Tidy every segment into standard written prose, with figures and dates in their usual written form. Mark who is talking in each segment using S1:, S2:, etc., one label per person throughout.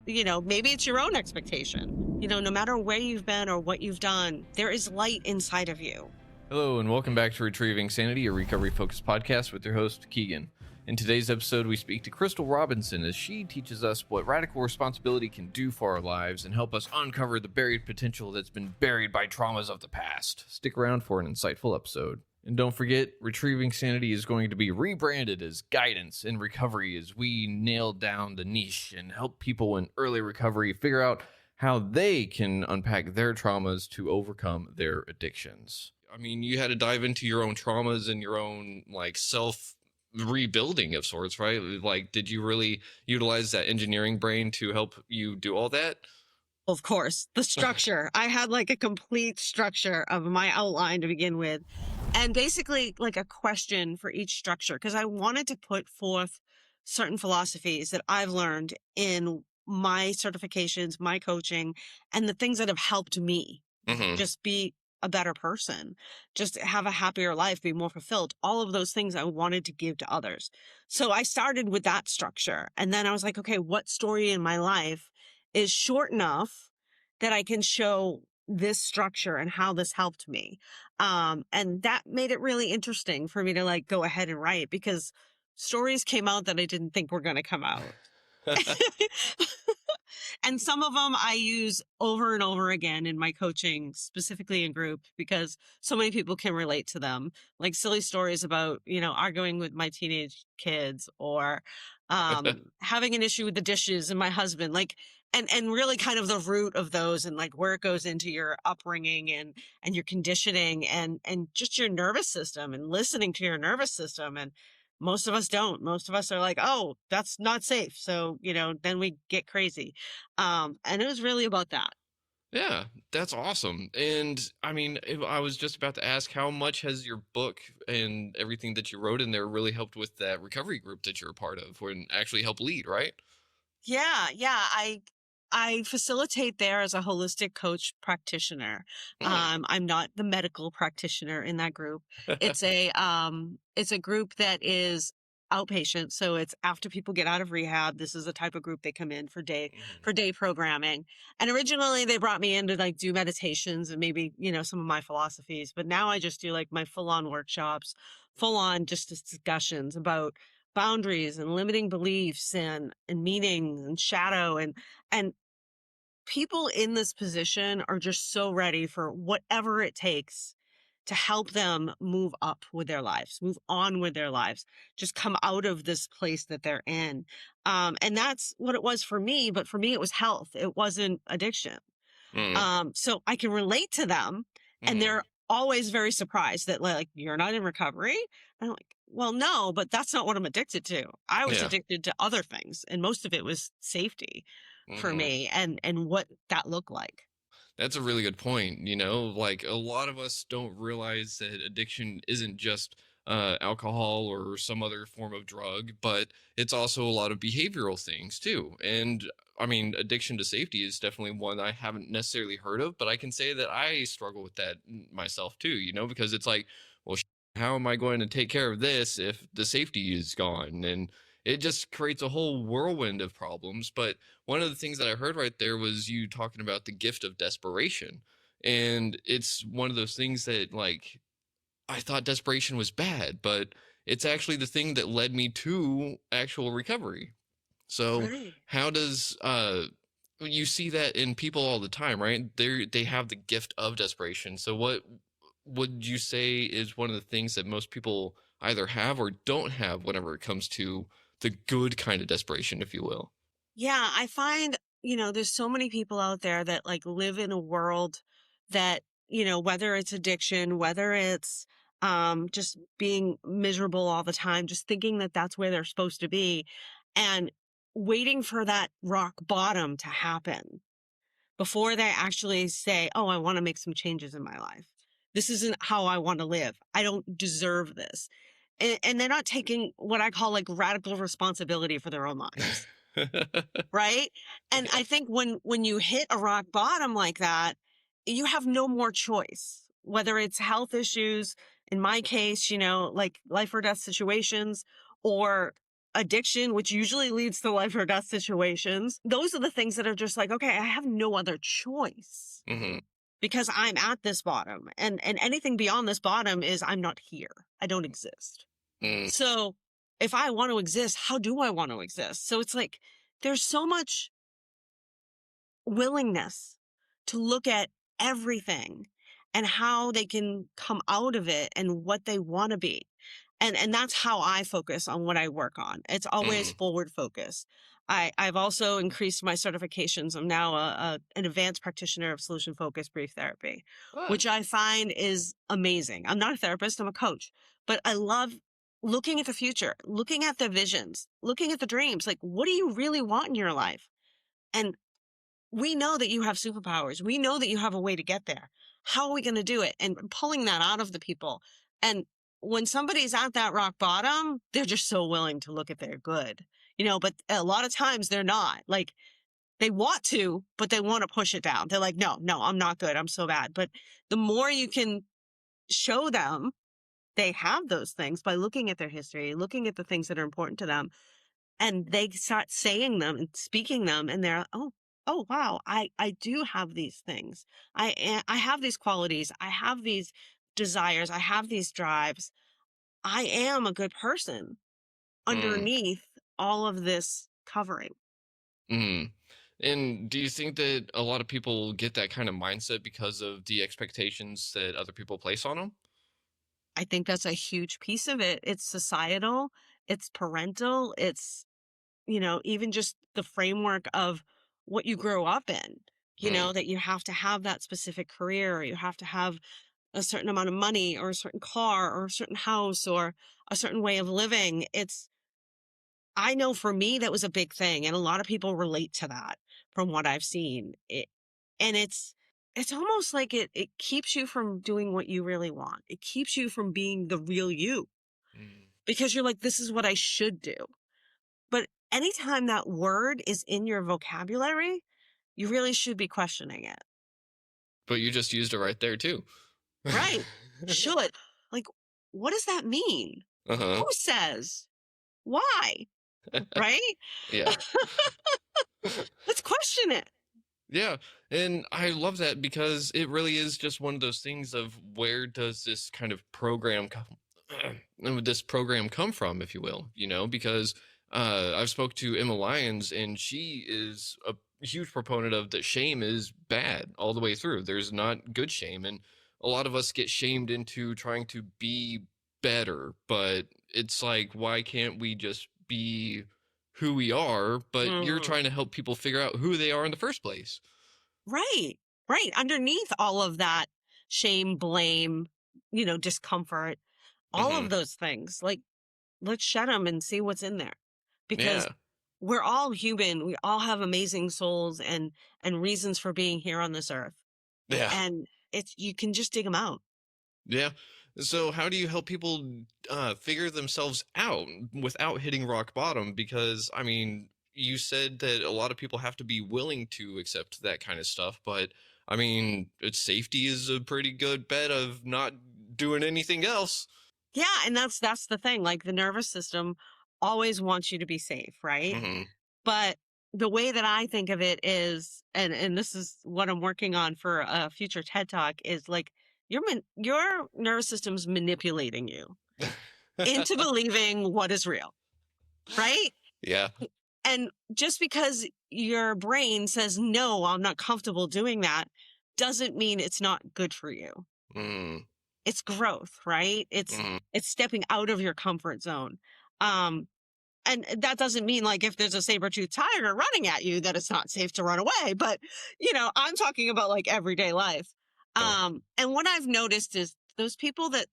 S1: maybe it's your own expectation. No matter where you've been or what you've done, there is light inside of you.
S2: Hello, and welcome back to Retrieving Sanity, a recovery-focused podcast with your host, Keegan. In today's episode, we speak to Crystal Robinson as she teaches us what radical responsibility can do for our lives and help us uncover the buried potential that's been buried by traumas of the past. Stick around for an insightful episode. And don't forget, Retrieving Sanity is going to be rebranded as Guidance in Recovery as we nail down the niche and help people in early recovery figure out how they can unpack their traumas to overcome their addictions. I mean, you had to dive into your own traumas and your own, self rebuilding of sorts, right? Did you really utilize that engineering brain to help you do all that?
S1: Of course, the structure. I had a complete structure of my outline to begin with, and basically a question for each structure, because I wanted to put forth certain philosophies that I've learned in my certifications, my coaching, and the things that have helped me just be a better person, just have a happier life, be more fulfilled. All of those things I wanted to give to others. So I started with that structure. And then I was like, okay, what story in my life is short enough that I can show this structure and how this helped me? And that made it really interesting for me to go ahead and write, because stories came out that I didn't think were going to come out. And some of them I use over and over again in my coaching, specifically in group, because so many people can relate to them. Like silly stories about, arguing with my teenage kids, or having an issue with the dishes and my husband, and really kind of the root of those, and where it goes into your upbringing and your conditioning and just your nervous system and listening to your nervous system. And most of us don't. Most of us are like, oh, that's not safe. So, then we get crazy. And it was really about that.
S2: Yeah, that's awesome. And I mean, I was just about to ask, how much has your book and everything that you wrote in there really helped with that recovery group that you're a part of, and actually help lead, right?
S1: Yeah. I facilitate there as a holistic coach practitioner. I'm not the medical practitioner in that group. It's a group that is outpatient. So it's after people get out of rehab. This is the type of group they come in for day programming. And originally they brought me in to do meditations and maybe, some of my philosophies, but now I just do my full on workshops, full on just discussions about boundaries and limiting beliefs and meaning and shadow, and people in this position are just so ready for whatever it takes to help them move up with their lives, move on with their lives, just come out of this place that they're in. And that's what it was for me. But for me, it was health. It wasn't addiction. So I can relate to them, and they're always very surprised that you're not in recovery. And I'm like, well, no, but that's not what I'm addicted to. I was addicted to other things, and most of it was safety for me and what that looked like.
S2: That's a really good point. A lot of us don't realize that addiction isn't just alcohol or some other form of drug, but it's also a lot of behavioral things too. And I mean, addiction to safety is definitely one I haven't necessarily heard of, but I can say that I struggle with that myself too, because it's like, well, how am I going to take care of this if the safety is gone? And it just creates a whole whirlwind of problems. But one of the things that I heard right there was you talking about the gift of desperation. And it's one of those things that I thought desperation was bad, but it's actually the thing that led me to actual recovery. So how does you see that in people all the time, right? They have the gift of desperation. So what would you say is one of the things that most people either have or don't have whenever it comes to the good kind of desperation, if you will?
S1: Yeah, I find, there's so many people out there that live in a world that, whether it's addiction, whether it's just being miserable all the time, just thinking that that's where they're supposed to be, and waiting for that rock bottom to happen before they actually say, oh, I want to make some changes in my life. This isn't how I want to live. I don't deserve this. And they're not taking what I call radical responsibility for their own lives. Right. And I think when you hit a rock bottom like that, you have no more choice, whether it's health issues, in my case, life or death situations, or addiction, which usually leads to life or death situations. Those are the things that are just like, okay, I have no other choice
S2: Mhm.
S1: because I'm at this bottom. And anything beyond this bottom is I'm not here. I don't exist.
S2: Mm.
S1: So if I want to exist, how do I want to exist? So it's like there's so much willingness to look at everything and how they can come out of it and what they want to be. And that's how I focus on what I work on. It's always
S2: Mm.
S1: forward focus. I've also increased my certifications. I'm now an advanced practitioner of solution focused brief therapy,
S2: Ah.
S1: which I find is amazing. I'm not a therapist, I'm a coach, but I love looking at the future, looking at the visions, looking at the dreams. Like, what do you really want in your life? And we know that you have superpowers. We know that you have a way to get there. How are we going to do it? And pulling that out of the people. And when somebody's at that rock bottom, they're just so willing to look at their good, but a lot of times they're not. Like, they want to, but they want to push it down. They're like, no, no, I'm not good. I'm so bad. But the more you can show them they have those things by looking at their history, looking at the things that are important to them, and they start saying them and speaking them, and they're, oh wow, I do have these things. I have these qualities. I have these desires. I have these drives. I am a good person
S2: Mm.
S1: underneath all of this covering.
S2: Mm. And do you think that a lot of people get that kind of mindset because of the expectations that other people place on them?
S1: I think that's a huge piece of it. It's societal, it's parental, it's, even just the framework of what you grow up in,
S2: Mm.
S1: that you have to have that specific career, or you have to have a certain amount of money or a certain car or a certain house or a certain way of living. I know for me, that was a big thing. And a lot of people relate to that from what I've seen. And it's almost like it keeps you from doing what you really want. It keeps you from being the real you
S2: Mm.
S1: because you're like, this is what I should do. But anytime that word is in your vocabulary, you really should be questioning it.
S2: But you just used it right there too.
S1: Right. Should. Like, what does that mean?
S2: Uh-huh.
S1: Who says? Why? Right?
S2: Yeah.
S1: Let's question it.
S2: Yeah, and I love that because it really is just one of those things of where does this kind of program come this program come from, if you will, because I've spoke to Emma Lyons and she is a huge proponent of that shame is bad all the way through. There's not good shame, and a lot of us get shamed into trying to be better, but it's like, why can't we just be who we are? But you're
S1: Mhm.
S2: trying to help people figure out who they are in the first place.
S1: Right. Right. Underneath all of that shame, blame, discomfort, all
S2: Hmm.
S1: of those things, like, let's shed them and see what's in there because
S2: Yeah.
S1: we're all human. We all have amazing souls and reasons for being here on this earth.
S2: Yeah.
S1: And you can just dig them out.
S2: Yeah. So how do you help people figure themselves out without hitting rock bottom? Because I mean, you said that a lot of people have to be willing to accept that kind of stuff, but I mean, it's safety is a pretty good bet of not doing anything else.
S1: Yeah, and that's the thing. Like, the nervous system always wants you to be safe, right?
S2: Hmm.
S1: But the way that I think of it is, and this is what I'm working on for a future TED Talk, is like your nervous system's manipulating you into believing what is real, right?
S2: Yeah.
S1: And just because your brain says no, I'm not comfortable doing that, doesn't mean it's not good for you.
S2: Mm.
S1: It's growth, right? It's
S2: Mm.
S1: it's stepping out of your comfort zone. Um, and that doesn't mean, like, if there's a saber-toothed tiger running at you, that it's not safe to run away. But, I'm talking about like everyday life.
S2: Oh.
S1: And what I've noticed is those people that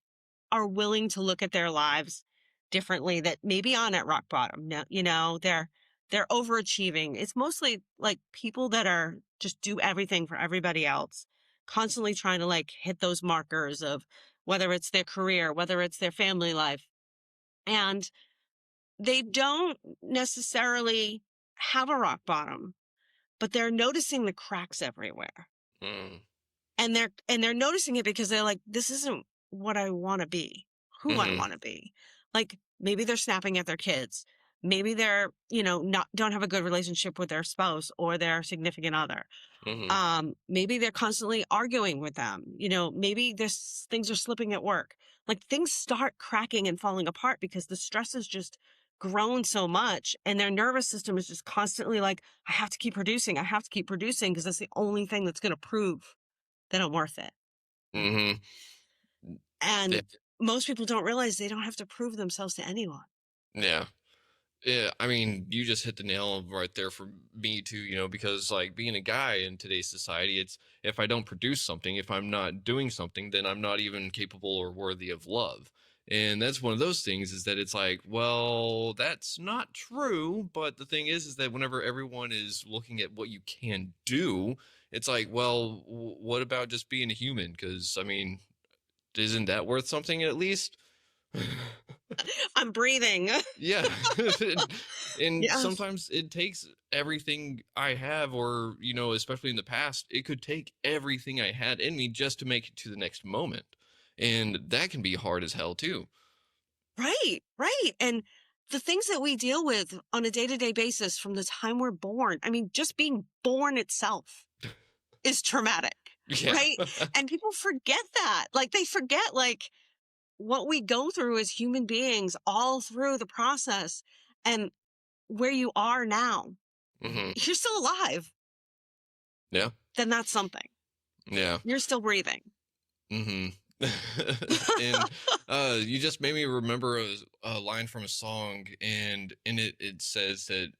S1: are willing to look at their lives differently, that maybe on at rock bottom, no, they're overachieving. It's mostly like people that are just do everything for everybody else, constantly trying to like hit those markers of whether it's their career, whether it's their family life. And they don't necessarily have a rock bottom, but they're noticing the cracks everywhere.
S2: Mm.
S1: And they're noticing it because they're like, this isn't what I want to be, who I
S2: Hmm.
S1: want to be. Like, maybe they're snapping at their kids. Maybe they're, not don't have a good relationship with their spouse or their significant other.
S2: Mhm.
S1: Maybe they're constantly arguing with them. Maybe this things are slipping at work. Like things start cracking and falling apart because the stress has just grown so much and their nervous system is just constantly like, I have to keep producing. I have to keep producing because that's the only thing that's going to prove that I'm worth it.
S2: Mhm. Yeah.
S1: And most people don't realize they don't have to prove themselves to anyone.
S2: Yeah. Yeah, I mean, you just hit the nail right there for me too, because like being a guy in today's society, it's if I don't produce something, if I'm not doing something, then I'm not even capable or worthy of love. And that's one of those things is that it's like, well, that's not true. But the thing is that whenever everyone is looking at what you can do, it's like, well, what about just being a human? Because I mean, isn't that worth something at least?
S1: I'm breathing.
S2: Yeah. And
S1: Yes.
S2: sometimes it takes everything I have, or, especially in the past, it could take everything I had in me just to make it to the next moment. And that can be hard as hell too.
S1: Right, right. And the things that we deal with on a day-to-day basis from the time we're born, I mean, just being born itself is traumatic,
S2: Yeah.
S1: right? And people forget that. Like they forget like what we go through as human beings all through the process and where you are now.
S2: Hmm.
S1: You're still alive.
S2: Yeah.
S1: Then that's something.
S2: Yeah.
S1: You're still breathing.
S2: Hmm. And you just made me remember a line from a song, and in it says that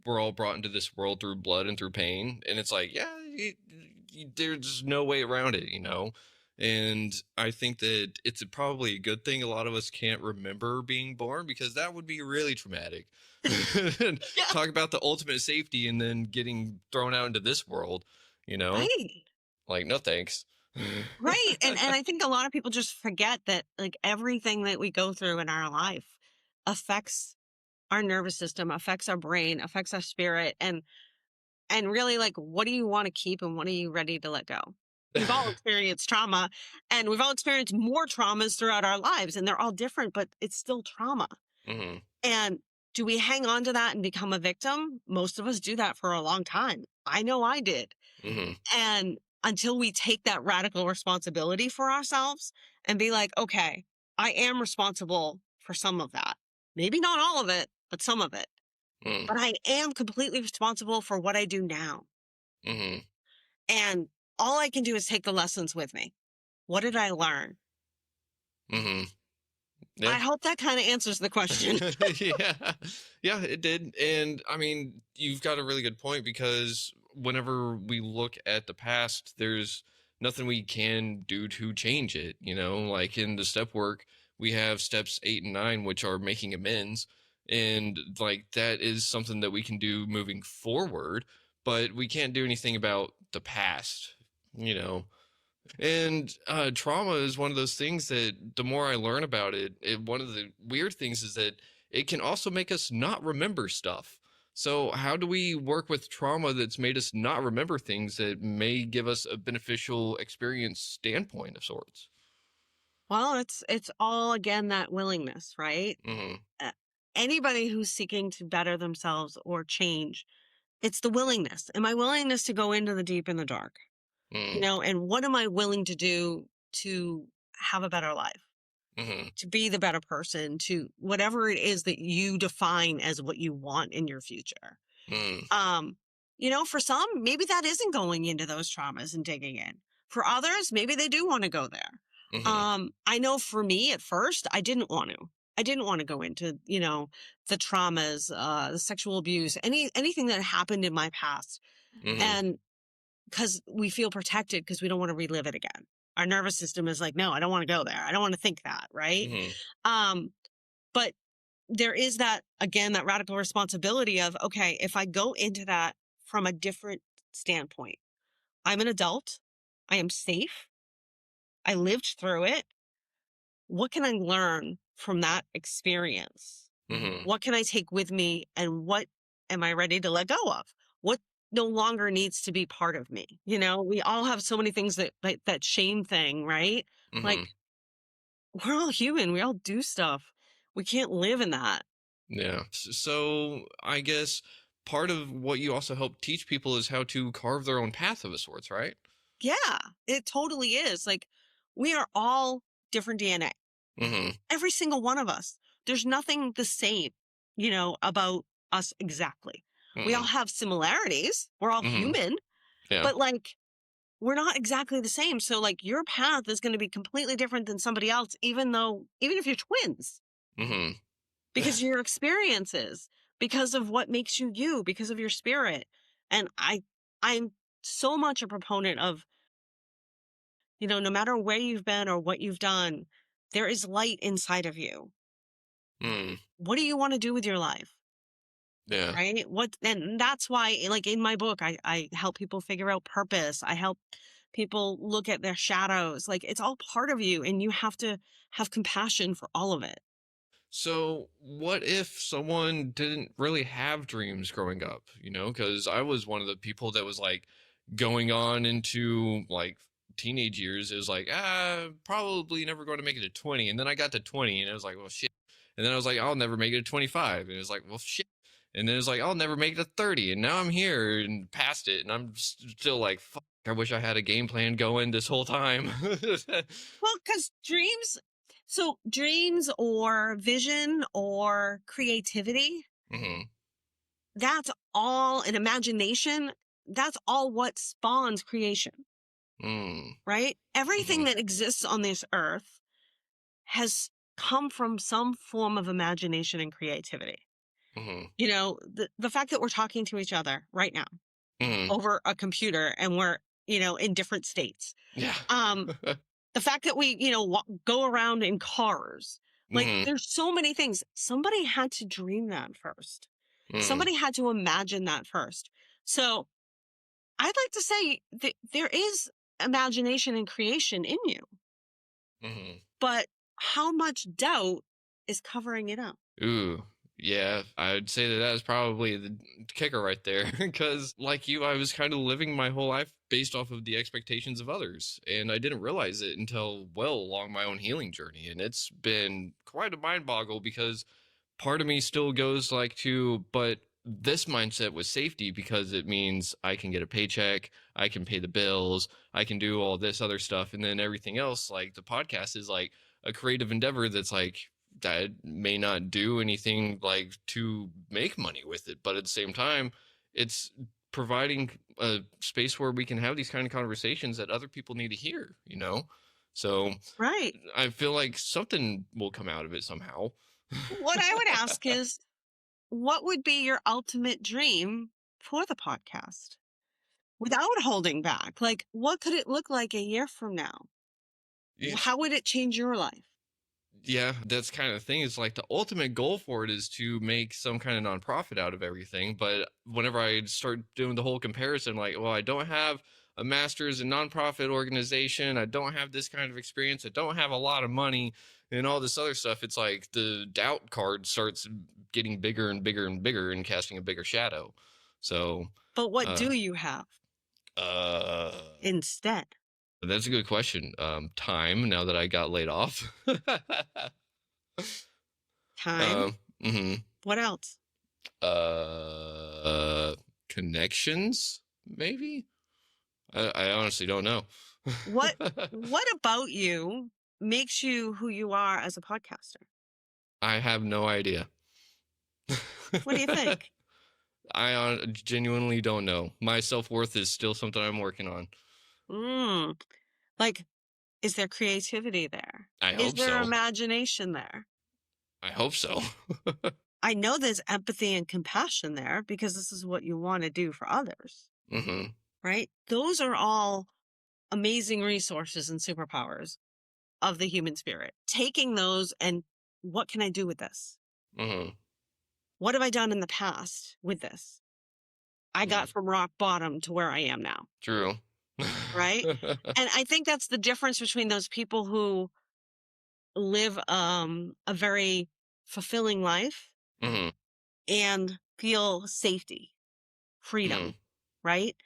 S2: we're all brought into this world through blood and through pain, and it's like, yeah, there's no way around it. And I think that it's probably a good thing a lot of us can't remember being born, because that would be really traumatic.
S1: Yeah.
S2: Talk about the ultimate safety and then getting thrown out into this world, you know
S1: Right.
S2: like, no thanks.
S1: Right. And I think a lot of people just forget that like everything that we go through in our life affects our nervous system, affects our brain, affects our spirit, and really like what do you want to keep and what are you ready to let go? We've all experienced trauma and we've all experienced more traumas throughout our lives and they're all different, but it's still trauma.
S2: Hmm.
S1: And do we hang on to that and become a victim? Most of us do that for a long time. I know I did.
S2: Hmm.
S1: And until we take that radical responsibility for ourselves and be like, okay, I am responsible for some of that. Maybe not all of it, but some of it.
S2: Hmm.
S1: But I am completely responsible for what I do now.
S2: Hmm.
S1: And all I can do is take the lessons with me. What did I learn?
S2: Hmm. Yeah.
S1: I hope that kind of answers the question.
S2: Yeah. Yeah, it did. And I mean, you've got a really good point, because whenever we look at the past, there's nothing we can do to change it. Like in the step work, we have steps 8 and 9, which are making amends. And like that is something that we can do moving forward, but we can't do anything about the past, you know. And trauma is one of those things that the more I learn about one of the weird things is that it can also make us not remember stuff. So, how do we work with trauma that's made us not remember things that may give us a beneficial experience standpoint of sorts?
S1: Well, it's all again that willingness, right?
S2: Hmm.
S1: Uh, Anybody who's seeking to better themselves or change, it's the willingness. Am I willingness to go into the deep and the dark?
S2: Hmm.
S1: And what am I willing to do to have a better life,
S2: Hmm.
S1: to be the better person, to whatever it is that you define as what you want in your future.
S2: Hmm.
S1: Um, for some, maybe that isn't going into those traumas and digging in. For others, maybe they do want to go there.
S2: Hmm.
S1: I know for me at first, I didn't want to. I didn't want to go into, the traumas, the sexual abuse, anything that happened in my past.
S2: Hmm.
S1: And because we feel protected because we don't want to relive it again. Our nervous system is like, no, I don't want to go there. I don't want to think that. Right.
S2: Hmm.
S1: Um, but there is that, again, that radical responsibility of, okay, if I go into that from a different standpoint, I'm an adult. I am safe. I lived through it. What can I learn from that experience?
S2: Hmm.
S1: What can I take with me? And what am I ready to let go of? What no longer needs to be part of me? We all have so many things that, like that shame thing, right?
S2: Hmm.
S1: Like, we're all human. We all do stuff. We can't live in that.
S2: Yeah. So I guess part of what you also help teach people is how to carve their own path of a sorts, right?
S1: Yeah, it totally is. Like, we are all different DNA.
S2: Mm-hmm.
S1: Every single one of us. There's nothing the same, about us exactly. We all
S2: Mm-hmm.
S1: have similarities. We're all
S2: Mm-hmm.
S1: human,
S2: Yeah.
S1: but like we're not exactly the same. So like your path is going to be completely different than somebody else, even if you're twins,
S2: Mm-hmm.
S1: because your experiences, because of what makes you you, because of your spirit. And I'm so much a proponent of, no matter where you've been or what you've done, there is light inside of you.
S2: Mm.
S1: What do you want to do with your life?
S2: Yeah.
S1: Right? And that's why, like in my book, I help people figure out purpose. I help people look at their shadows. Like it's all part of you, and you have to have compassion for all of it.
S2: So, what if someone didn't really have dreams growing up? Because I was one of the people that was like going on into like teenage years. It was like, probably never going to make it to 20. And then I got to 20 and I was like, well, shit. And then I was like, I'll never make it to 25. And it was like, well, shit. And then it was like, I'll never make it to 30. And now I'm here and past it. And I'm still like, fuck, I wish I had a game plan going this whole time.
S1: Well, because dreams or vision or creativity,
S2: Hmm.
S1: that's all an imagination. That's all what spawns creation,
S2: Mm.
S1: right? Everything
S2: Hmm.
S1: that exists on this earth has come from some form of imagination and creativity.
S2: Hmm.
S1: The fact that we're talking to each other right now
S2: Hmm.
S1: over a computer and we're, in different states.
S2: Yeah.
S1: Um, the fact that we, go around in cars, like
S2: Hmm.
S1: there's so many things. Somebody had to dream that first.
S2: Mm.
S1: Somebody had to imagine that first. So I'd like to say that there is imagination and creation in you,
S2: Hmm.
S1: but how much doubt is covering it up?
S2: Ooh, yeah, I'd say that is probably the kicker right there. Because, like you, I was kind of living my whole life based off of the expectations of others, and I didn't realize it until well along my own healing journey. And it's been quite a mind boggle because part of me still goes like to, but this mindset was safety because it means I can get a paycheck, I can pay the bills, I can do all this other stuff, and then everything else, like the podcast is like a creative endeavor that's like that may not do anything like to make money with it, but at the same time, it's providing a space where we can have these kind of conversations that other people need to hear. So
S1: Right.
S2: I feel like something will come out of it somehow.
S1: What I would ask is, what would be your ultimate dream for the podcast without holding back? Like, what could it look like a year from now?
S2: Yeah,
S1: How would it change your life?
S2: yeah, that's kind of the thing. Is like the ultimate goal for it is to make some kind of nonprofit out of everything. But whenever I start doing the whole comparison, like, well, I don't have a master's in nonprofit organization, I don't have this kind of experience, I don't have a lot of money, and all this other stuff. It's like the doubt card starts getting bigger and bigger and bigger and casting a bigger shadow. So,
S1: But what
S2: uh,
S1: do you have
S2: uh,
S1: instead?
S2: that's a good question. Time. Now that I got laid off.
S1: Time.
S2: Um, hmm
S1: What else?
S2: uh, Connections, maybe. I honestly don't know.
S1: What what about you makes you who you are as a podcaster?
S2: I have no idea.
S1: What do you think?
S2: I genuinely don't know. My self worth is still something I'm working on.
S1: Mm, like, is there creativity there?
S2: I
S1: Is
S2: hope
S1: there
S2: so.
S1: imagination there?
S2: I hope so.
S1: I know there's empathy and compassion there because this is what you want to do for others,
S2: Hmm.
S1: right? Those are all amazing resources and superpowers of the human spirit. Taking those and what can I do with this?
S2: Hmm.
S1: What have I done in the past with this? I got
S2: Hmm.
S1: from rock bottom to where I am now,
S2: True.
S1: right? And I think that's the difference between those people who live a very fulfilling life
S2: Hmm.
S1: and feel safety,
S2: Hmm.
S1: freedom, right?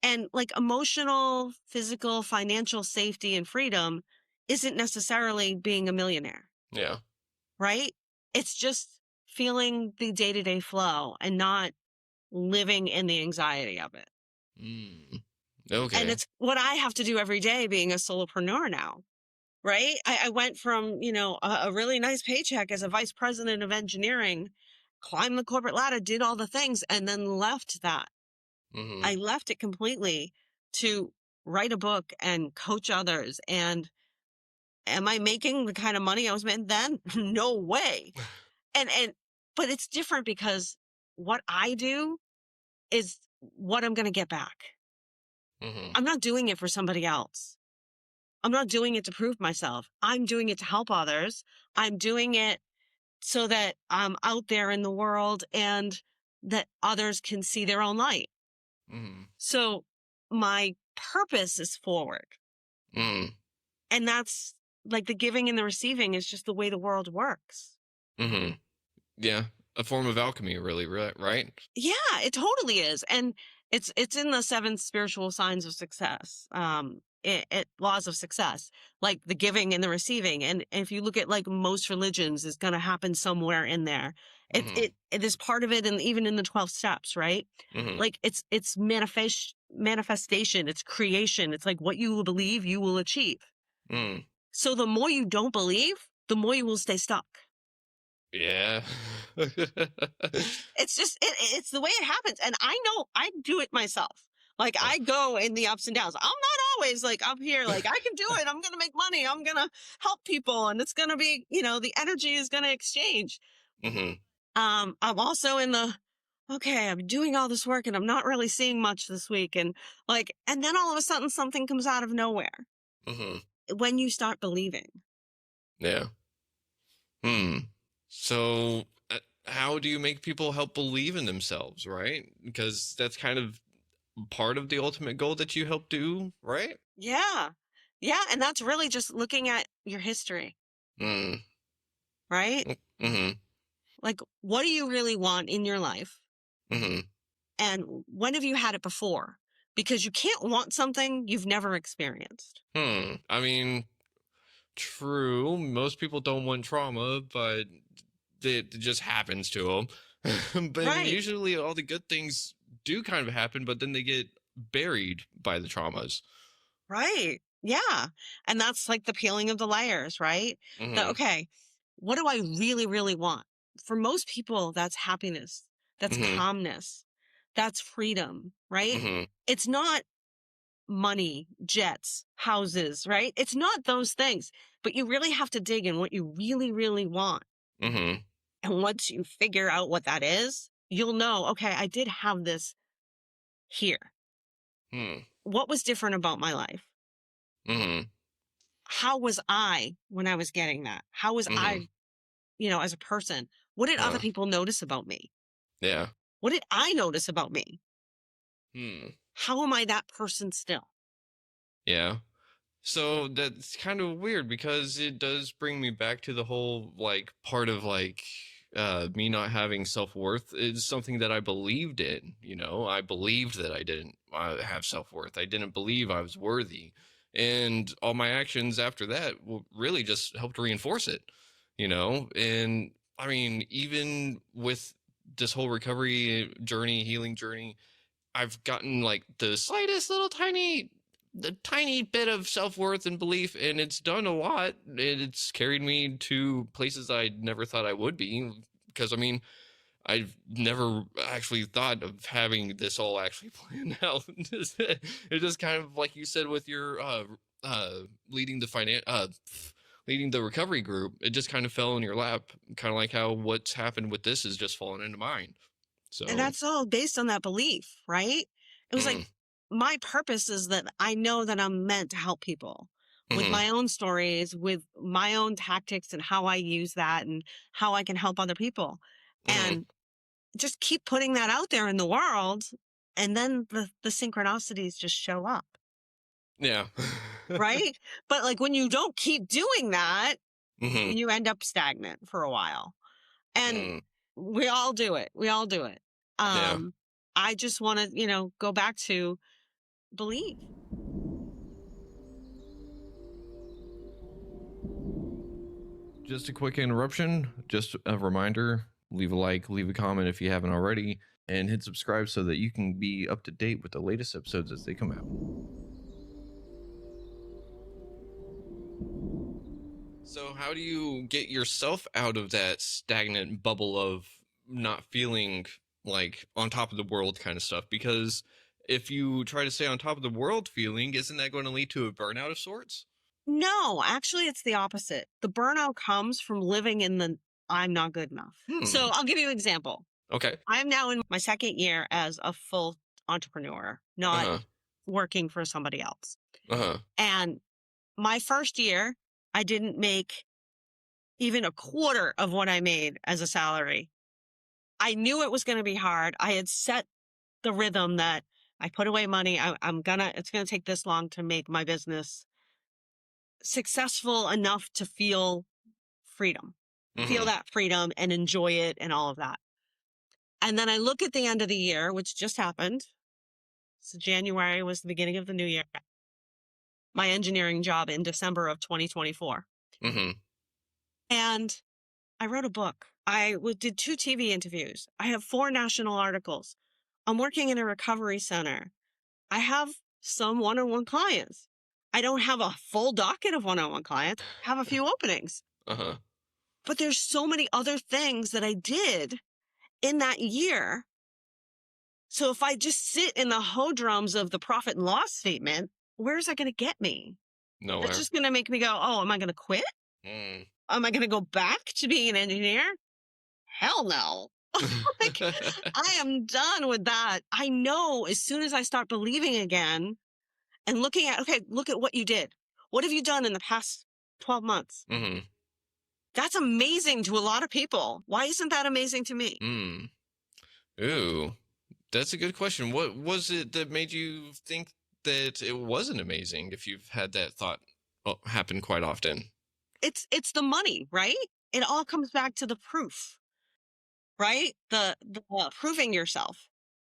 S1: And like emotional, physical, financial safety and freedom isn't necessarily being a millionaire,
S2: Yeah.
S1: right? It's just feeling the day-to-day flow and not living in the anxiety of it.
S2: Mm.
S1: And
S2: Okay.
S1: it's what I have to do every day being a solopreneur now, right? I went from, a really nice paycheck as a vice president of engineering, climbed the corporate ladder, did all the things, and then left that.
S2: Mhm.
S1: I left it completely to write a book and coach others. And am I making the kind of money I was making then? No way. And but it's different because what I do is what I'm going to get back.
S2: Mhm.
S1: I'm not doing it for somebody else. I'm not doing it to prove myself. I'm doing it to help others. I'm doing it so that I'm out there in the world and that others can see their own light.
S2: Mhm.
S1: So my purpose is forward.
S2: Mhm.
S1: And that's like the giving and the receiving is just the way the world works.
S2: Mhm. Yeah, a form of alchemy, really, right?
S1: Yeah, it totally is. And it's in the seven spiritual signs of success. It laws of success, like the giving and the receiving. And if you look at like most religions, it's going to happen somewhere in there.
S2: Mhm.
S1: It is part of it. And even in the 12 steps, right?
S2: Mhm.
S1: Like it's manifestation. It's creation. It's like what you will believe you will achieve.
S2: Mm.
S1: So the more you don't believe, the more you will stay stuck.
S2: Yeah.
S1: It's just it's the way it happens. And I know I do it myself. Like
S2: Uh,
S1: I go in the ups and downs. I'm not always like up here, like I can do it. I'm gonna make money. I'm gonna help people. And it's gonna be, the energy is gonna exchange.
S2: mhm.
S1: I'm also in the okay, I'm doing all this work and I'm not really seeing much this week. And then all of a sudden something comes out of nowhere
S2: Mhm.
S1: when you start believing.
S2: Yeah. Hmm. So, how do you make people help believe in themselves, right? Because that's kind of part of the ultimate goal that you help do, right?
S1: Yeah. Yeah. And that's really just looking at your history,
S2: Mm.
S1: right?
S2: Mhm.
S1: Like, what do you really want in your life?
S2: Mhm.
S1: And when have you had it before? Because you can't want something you've never experienced.
S2: Hmm. I mean, true. Most people don't want trauma, but it just happens to them. But
S1: Right.
S2: usually, all the good things do kind of happen, but then they get buried by the traumas.
S1: Right. Yeah. And that's like the peeling of the layers, right? That,
S2: Mhm.
S1: okay, what do I really, really want? For most people, that's happiness, that's
S2: Mhm.
S1: calmness, that's freedom, right?
S2: Mhm.
S1: It's not money, jets, houses, right? It's not those things, but you really have to dig in what you really, really want.
S2: Mhm.
S1: And once you figure out what that is, you'll know, okay, I did have this here.
S2: Hmm.
S1: What was different about my life?
S2: Mhm.
S1: How was I when I was getting that? How was
S2: Mhm.
S1: I, as a person? What did other
S2: Uh.
S1: people notice about me?
S2: Yeah.
S1: What did I notice about me?
S2: Hmm.
S1: How am I that person still?
S2: Yeah. So that's kind of weird because it does bring me back to the whole like part of like me not having self-worth is something that I believed in, I believed that I didn't have self-worth. I didn't believe I was worthy. And all my actions after that really just helped reinforce it, And I mean, even with this whole recovery journey, healing journey, I've gotten like the slightest little the tiny bit of self-worth and belief, and it's done a lot. It's carried me to places I never thought I would be. Because I mean, I've never actually thought of having this all actually planned out. It just kind of like you said with your uh leading the leading the recovery group, it just kind of fell in your lap, kind of like how what's happened with this is just fallen into mine.
S1: And
S2: So
S1: that's all based on that belief, right? It was like
S2: mm,
S1: my purpose is that I know that I'm meant to help people with
S2: mm-hmm,
S1: my own stories, with my own tactics and how I use that and how I can help other people.
S2: mm-hmm,
S1: And just keep putting that out there in the world. And then the synchronicities just show up,
S2: yeah.
S1: right? But like when you don't keep doing that,
S2: Hmm.
S1: you end up stagnant for a while. And
S2: Mm,
S1: we all do it. We all do it.
S2: yeah.
S1: Um, I just want to, go back to believe.
S2: Just a quick interruption. Just a reminder leave a like, leave a comment if you haven't already, and hit subscribe so that you can be up to date with the latest episodes as they come out. So, how do you get yourself out of that stagnant bubble of not feeling like on top of the world kind of stuff? Because if you try to stay on top of the world feeling, isn't that going to lead to a burnout of sorts?
S1: No, actually, it's the opposite. The burnout comes from living in the I'm not good enough. So
S2: Hmm.
S1: I'll give you an example.
S2: Okay.
S1: I'm now in my second year as a full entrepreneur,
S2: Uh
S1: not
S2: huh.
S1: working for somebody else.
S2: Uh huh.
S1: And my first year, I didn't make even a quarter of what I made as a salary. I knew it was going to be hard. I had set the rhythm that I put away money. It's going to take this long to make my business successful enough to feel freedom, feel
S2: Mm-hmm.
S1: that freedom and enjoy it and all of that. And then I look at the end of the year, which just happened. So January was the beginning of the new year. My engineering job in December of 2024.
S2: Mm-hmm.
S1: And I wrote a book. Did 2 TV interviews. I have 4 national articles. I'm working in a recovery center. I have some one-on-one clients. I don't have a full docket of one-on-one clients. I have a few openings.
S2: Uh huh.
S1: But there's so many other things that I did in that year. So if I just sit in the hodrums of the profit and loss statement, where's that going to get me? That's
S2: Nowhere.
S1: just going to make me go, oh, am I going to quit?
S2: Mm.
S1: Am I going to go back to being an engineer? Hell no. Like, I am done with that. I know as soon as I start believing again and looking at, okay, look at what you did. What have you done in the past 12 months?
S2: Mm-hmm.
S1: That's amazing to a lot of people. Why isn't that amazing to me?
S2: Mm. Ooh. That's a good question. What was it that made you think that it wasn't amazing if you've had that thought happen quite often?
S1: It's the money, right? It all comes back to the proof, right? The proving yourself.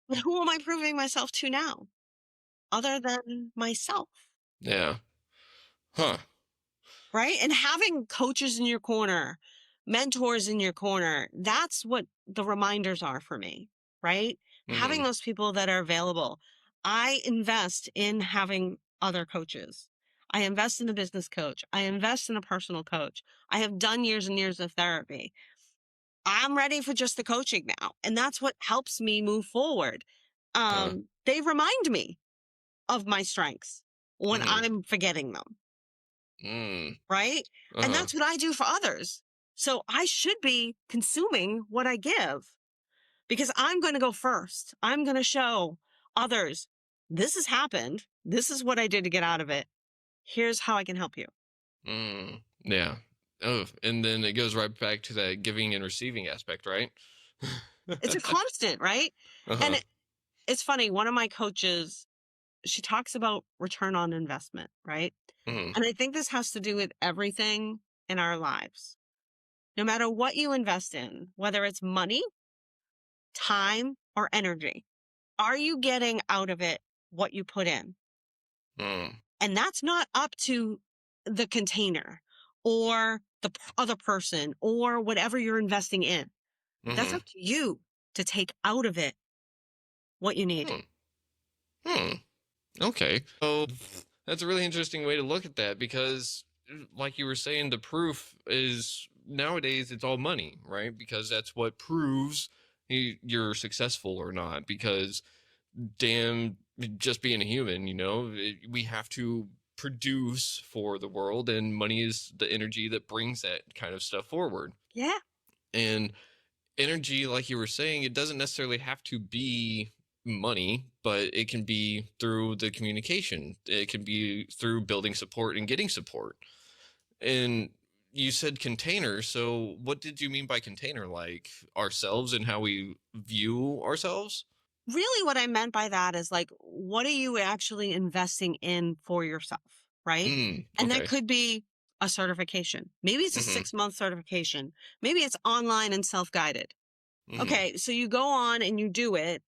S1: But who am I proving myself to now other than myself?
S2: Yeah. Huh.
S1: Right? And having coaches in your corner, mentors in your corner, that's what the reminders are for me, right? Having
S2: Mm-hmm.
S1: those people that are available. I invest in having other coaches. I invest in a business coach. I invest in a personal coach. I have done years and years of therapy. I'm ready for just the coaching now. And that's what helps me move forward.
S2: Uh,
S1: They remind me of my strengths when
S2: mm-hmm.
S1: I'm forgetting them.
S2: Mm.
S1: Right? And
S2: Uh-huh.
S1: that's what I do for others. So I should be consuming what I give because I'm going to go first. I'm going to show others this has happened. This is what I did to get out of it. Here's how I can help you.
S2: Mm. Yeah. Oh, and then it goes right back to that giving and receiving aspect, right?
S1: It's a constant, right? And
S2: Uh-huh.
S1: it's funny. One of my coaches, she talks about return on investment, right?
S2: Mm-hmm.
S1: And I think this has to do with everything in our lives. No matter what you invest in, whether it's money, time, or energy, are you getting out of it what you put in?
S2: Mm.
S1: And that's not up to the container or the other person or whatever you're investing in. That's
S2: Mm-hmm.
S1: up to you to take out of it what you need.
S2: Hmm. Hmm. Okay. So that's a really interesting way to look at that because, like you were saying, the proof is nowadays it's all money, right? Because that's what proves you're successful or not. Because, damn, just being a human, we have to produce for the world, and money is the energy that brings that kind of stuff forward.
S1: Yeah.
S2: And energy, like you were saying, it doesn't necessarily have to be money, but it can be through the communication. It can be through building support and getting support. And you said container. So what did you mean by container? Like ourselves and how we view ourselves?
S1: Really, what I meant by that is like, what are you actually investing in for yourself? Right. And that
S2: Okay.
S1: could be a certification. Maybe it's a
S2: Mm-hmm.
S1: 6-month certification. Maybe it's online and self guided.
S2: Mm-hmm.
S1: Okay. So you go on and you do it,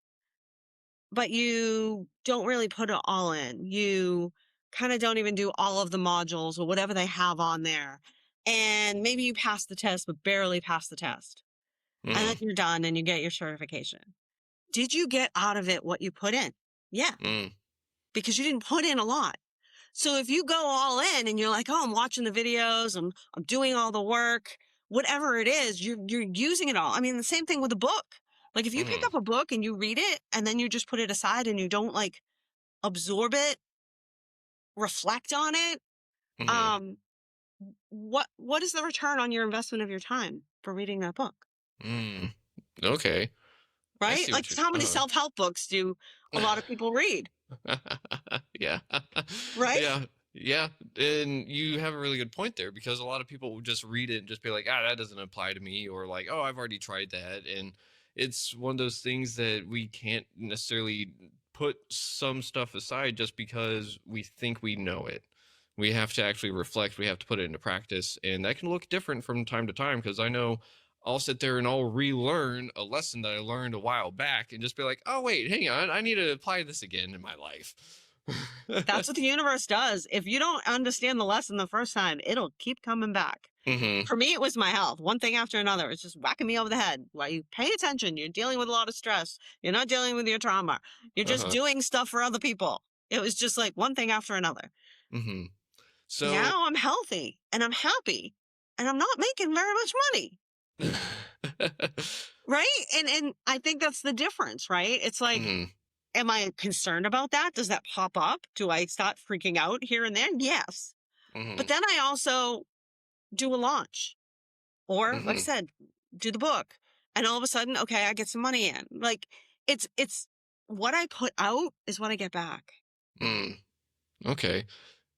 S1: but you don't really put it all in. You kind of don't even do all of the modules or whatever they have on there. And maybe you pass the test, but barely pass the test. and then
S2: Mhm.
S1: you're done and you get your certification. Did you get out of it what you put in? Yeah,
S2: Mm.
S1: because you didn't put in a lot. So if you go all in and you're like, "Oh, I'm watching the videos, I'm doing all the work," whatever it is, you're using it all. I mean, the same thing with a book. Like if you pick
S2: Mhm.
S1: up a book and you read it and then you just put it aside and you don't like absorb it, reflect on it,
S2: Mhm.
S1: um what is the return on your investment of your time for reading that book?
S2: Mm. Okay. I
S1: Right?
S2: see
S1: Like
S2: what you're
S1: how many self-help books do a lot of people read?
S2: Yeah.
S1: Right?
S2: Yeah. Yeah. And you have a really good point there because a lot of people will just read it and just be like, ah, that doesn't apply to me, or like, oh, I've already tried that. And it's one of those things that we can't necessarily put some stuff aside just because we think we know it. We have to actually reflect, we have to put it into practice. And that can look different from time to time because I know I'll sit there and I'll relearn a lesson that I learned a while back and just be like, oh, wait, hang on. I need to apply this again in my life.
S1: That's what the universe does. If you don't understand the lesson the first time, it'll keep coming back.
S2: Hmm.
S1: For me, it was my health. One thing after another. It's just whacking me over the head. While you pay attention, you're dealing with a lot of stress. You're not dealing with your trauma. You're just
S2: Uh-huh.
S1: doing stuff for other people. It was just like one thing after another.
S2: Hmm. So,
S1: Now I'm healthy and I'm happy and I'm not making very much money. Right? And I think that's the difference, right? It's like,
S2: hmm.
S1: am I concerned about that? Does that pop up? Do I start freaking out here and there? Yes. But
S2: Hmm.
S1: then I also do a launch or like I
S2: Hmm.
S1: said, do the book. And all of a sudden, okay, I get some money in. Like it's what I put out is what I get back.
S2: Mm. Okay.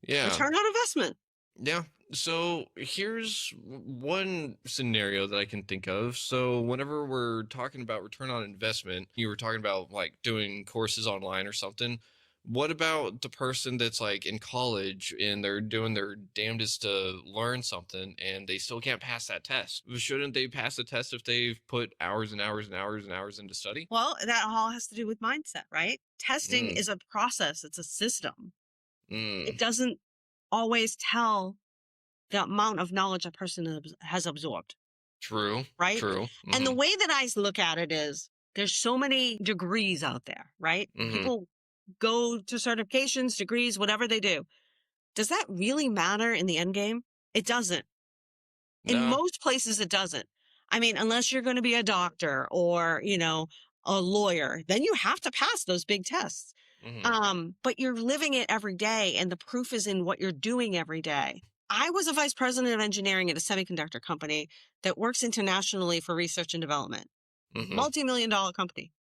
S2: Yeah.
S1: Return on investment.
S2: Yeah. So here's one scenario that I can think of. So whenever we're talking about return on investment, you were talking about like doing courses online or something. What about the person that's like in college and they're doing their damnedest to learn something and they still can't pass that test? Shouldn't they pass the test if they've put hours and hours and hours and hours into study?
S1: Well, that all has to do with mindset, right? Testing
S2: Mm,
S1: is a process, it's a system. It
S2: mm,
S1: doesn't always tell the amount of knowledge a person has absorbed,
S2: true,
S1: right?
S2: true.
S1: And the
S2: Mm-hmm,
S1: way that I look at it is there's so many degrees out there, right?
S2: mm-hmm.
S1: People go to certifications, degrees, whatever they do. Does that really matter in the end game? It doesn't. In
S2: No.
S1: most places, it doesn't. I mean, unless you're going to be a doctor or, a lawyer, then you have to pass those big tests.
S2: Mm-hmm,
S1: But you're living it every day, and the proof is in what you're doing every day. I was a vice president of engineering at a semiconductor company that works internationally for research and development,
S2: mm-hmm.
S1: multi-million dollar company.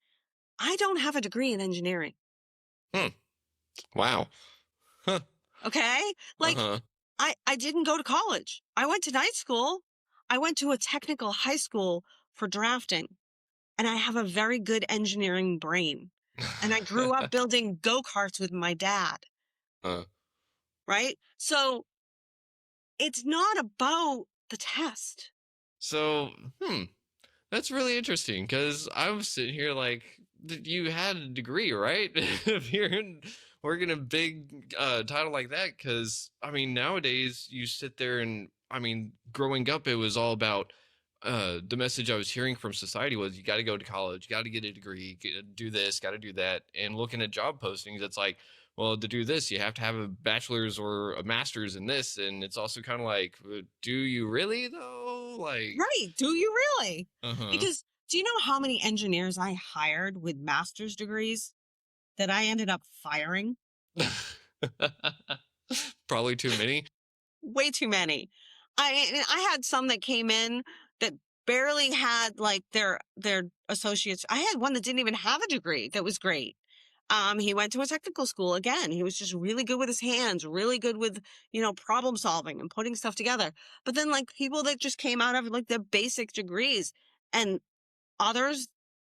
S1: I don't have a degree in engineering.
S2: Hmm. Wow. Huh.
S1: Okay. Like
S2: Uh-huh.
S1: I didn't go to college. I went to night school. I went to a technical high school for drafting, and I have a very good engineering brain. And I grew up building go-karts with my dad,
S2: uh,
S1: right? So it's not about the test.
S2: so, hmm, that's really interesting because I was sitting here like, you had a degree, right? If you're working a big title like that, because I mean, nowadays you sit there and I mean, growing up, it was all about the message I was hearing from society was you got to go to college, got to get a degree, do this, got to do that. And looking at job postings, it's like, well, to do this, you have to have a bachelor's or a master's in this. And it's also kind of like, do you really though? Like,
S1: Right. Do you really?
S2: uh huh.
S1: Because do you know how many engineers I hired with master's degrees that I ended up firing?
S2: Probably too many.
S1: Way too many. I had some that came in that barely had like their associates. I had one that didn't even have a degree that was great. He went to a technical school again. He was just really good with his hands, really good with, problem solving and putting stuff together. But then like people that just came out of like the basic degrees and others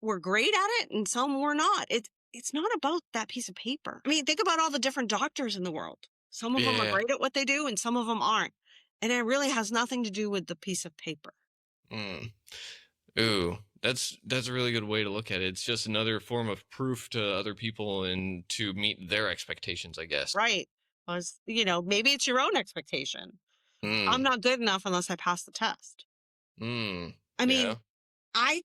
S1: were great at it and some were not. It's not about that piece of paper. I mean, think about all the different doctors in the world. Some of them are
S2: Yeah.
S1: great at what they do and some of them aren't. And it really has nothing to do with the piece of paper.
S2: Mm. Ooh, that's a really good way to look at it. It's just another form of proof to other people and to meet their expectations, I guess.
S1: Right. Was, maybe it's your own expectation. I'm
S2: Mm.
S1: not good enough unless I pass the test.
S2: Mm.
S1: I mean,
S2: Yeah.
S1: I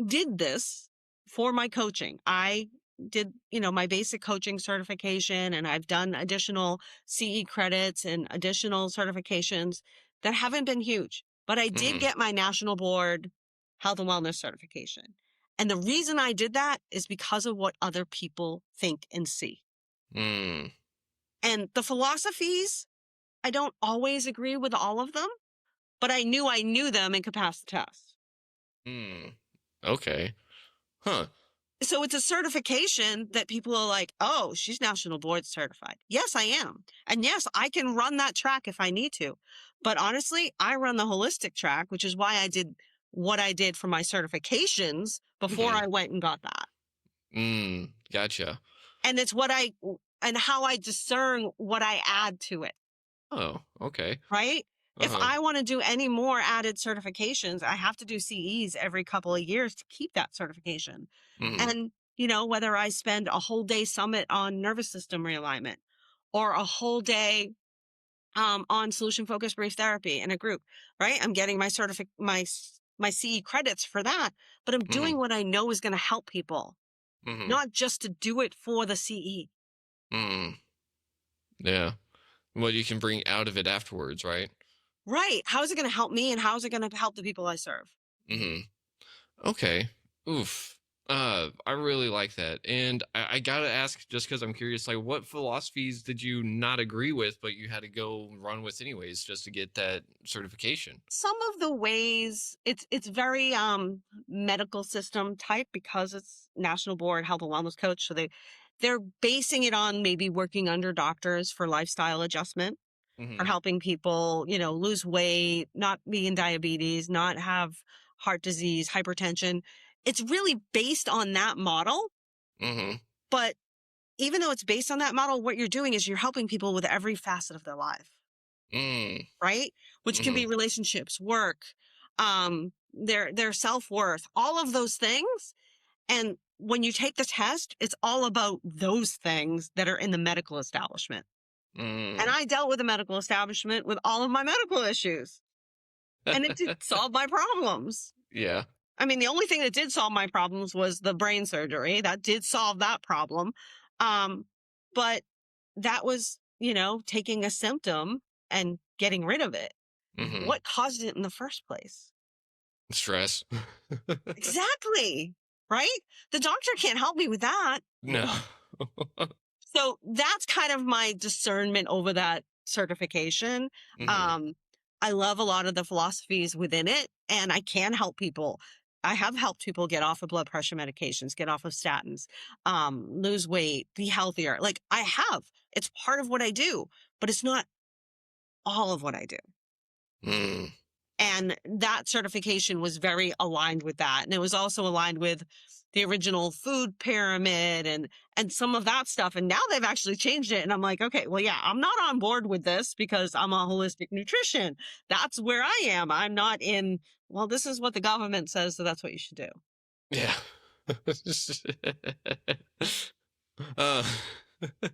S1: did this for my coaching. I did, my basic coaching certification, and I've done additional CE credits and additional certifications that haven't been huge, but I did
S2: Mhm.
S1: get my national board health and wellness certification. And the reason I did that is because of what other people think and see.
S2: Mm.
S1: And the philosophies, I don't always agree with all of them, but I knew them and could pass the test.
S2: Mm. Okay. Huh.
S1: So it's a certification that people are like, oh, she's national board certified. Yes, I am. And yes, I can run that track if I need to. But honestly, I run the holistic track, which is why I did what I did for my certifications before
S2: Mhm.
S1: I went and got that.
S2: Gotcha.
S1: And it's and how I discern what I add to it.
S2: Oh, okay.
S1: Right? If
S2: Uh-huh.
S1: I want to do any more added certifications, I have to do CEs every couple of years to keep that certification.
S2: Mhm.
S1: And, whether I spend a whole day summit on nervous system realignment or a whole day on solution focused brief therapy in a group, right? I'm getting my CE credits for that, but I'm doing
S2: Mhm.
S1: what I know is going to help people,
S2: Mhm.
S1: not just to do it for the CE.
S2: Mm. Yeah. What you can bring out of it afterwards, right?
S1: Right. How is it going to help me and how is it going to help the people I serve?
S2: Mhm. Okay. Oof. I really like that. And I gotta ask, just because I'm curious, like what philosophies did you not agree with, but you had to go run with anyways just to get that certification?
S1: Some of the ways it's very medical system type because it's national board health and wellness coach, so they're basing it on maybe working under doctors for lifestyle adjustment, for
S2: Mm-hmm.
S1: helping people lose weight, not be in diabetes, not have heart disease, hypertension. It's really based on that model,
S2: Mm-hmm.
S1: but even though it's based on that model, what you're doing is you're helping people with every facet of their life,
S2: Mm.
S1: right? Which can
S2: Mm-hmm.
S1: be relationships, work, their self-worth, all of those things. And when you take the test, it's all about those things that are in the medical establishment. And
S2: Mm.
S1: I dealt with the medical establishment with all of my medical issues, and it did solve my problems.
S2: Yeah.
S1: I mean, the only thing that did solve my problems was the brain surgery. That did solve that problem. Um, but that was, taking a symptom and getting rid of it.
S2: Mm-hmm.
S1: What caused it in the first place?
S2: Stress.
S1: Exactly. Right? The doctor can't help me with that.
S2: No.
S1: So that's kind of my discernment over that certification.
S2: Mm-hmm.
S1: Um, I love a lot of the philosophies within it, and I can help people. I have helped people get off of blood pressure medications, get off of statins, lose weight, be healthier. Like I have. It's part of what I do, but it's not all of what I do.
S2: Mm.
S1: And that certification was very aligned with that. And it was also aligned with the original food pyramid and some of that stuff. And now they've actually changed it. And I'm like, okay, well, yeah, I'm not on board with this because I'm a holistic nutrition. That's where I am. I'm not in, well, this is what the government says, so that's what you should do.
S2: Yeah. uh,
S1: I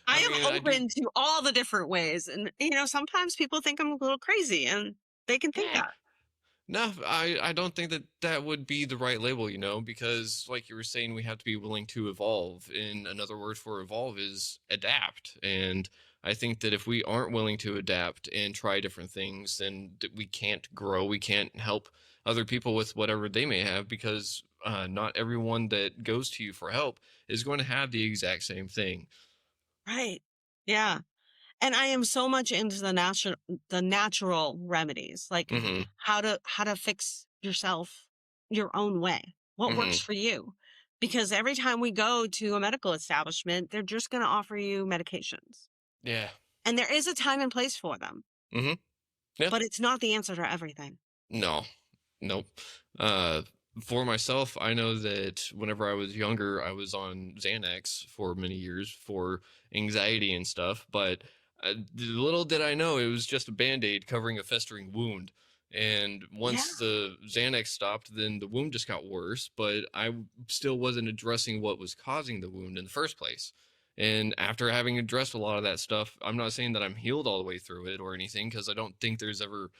S2: I
S1: am
S2: mean, I do.
S1: open to all the different ways. And, sometimes people think I'm a little crazy and they can think
S2: Eh,
S1: that.
S2: no, I don't think that that would be the right label, because like you were saying, we have to be willing to evolve. And another word for evolve is adapt. And I think that if we aren't willing to adapt and try different things, then we can't grow. We can't help other people with whatever they may have because not everyone that goes to you for help is going to have the exact same thing.
S1: Right. Yeah. And I am so much into the natural remedies, like
S2: Mm-hmm.
S1: how to fix yourself your own way. What works
S2: Mm-hmm.
S1: for you? Because every time we go to a medical establishment, they're just going to offer you medications.
S2: Yeah.
S1: And there is a time and place for them,
S2: Mm-hmm. Yeah.
S1: but it's not the answer to everything.
S2: No. Nope. Uh, for myself, I know that whenever I was younger, I was on Xanax for many years for anxiety and stuff. But little did I know it was just a band-aid covering a festering wound. And
S1: Yeah.
S2: once the Xanax stopped, then the wound just got worse. But still wasn't addressing what was causing the wound in the first place. And after having addressed a lot of that stuff, I'm not saying that I'm healed all the way through it or anything, because I don't think there's ever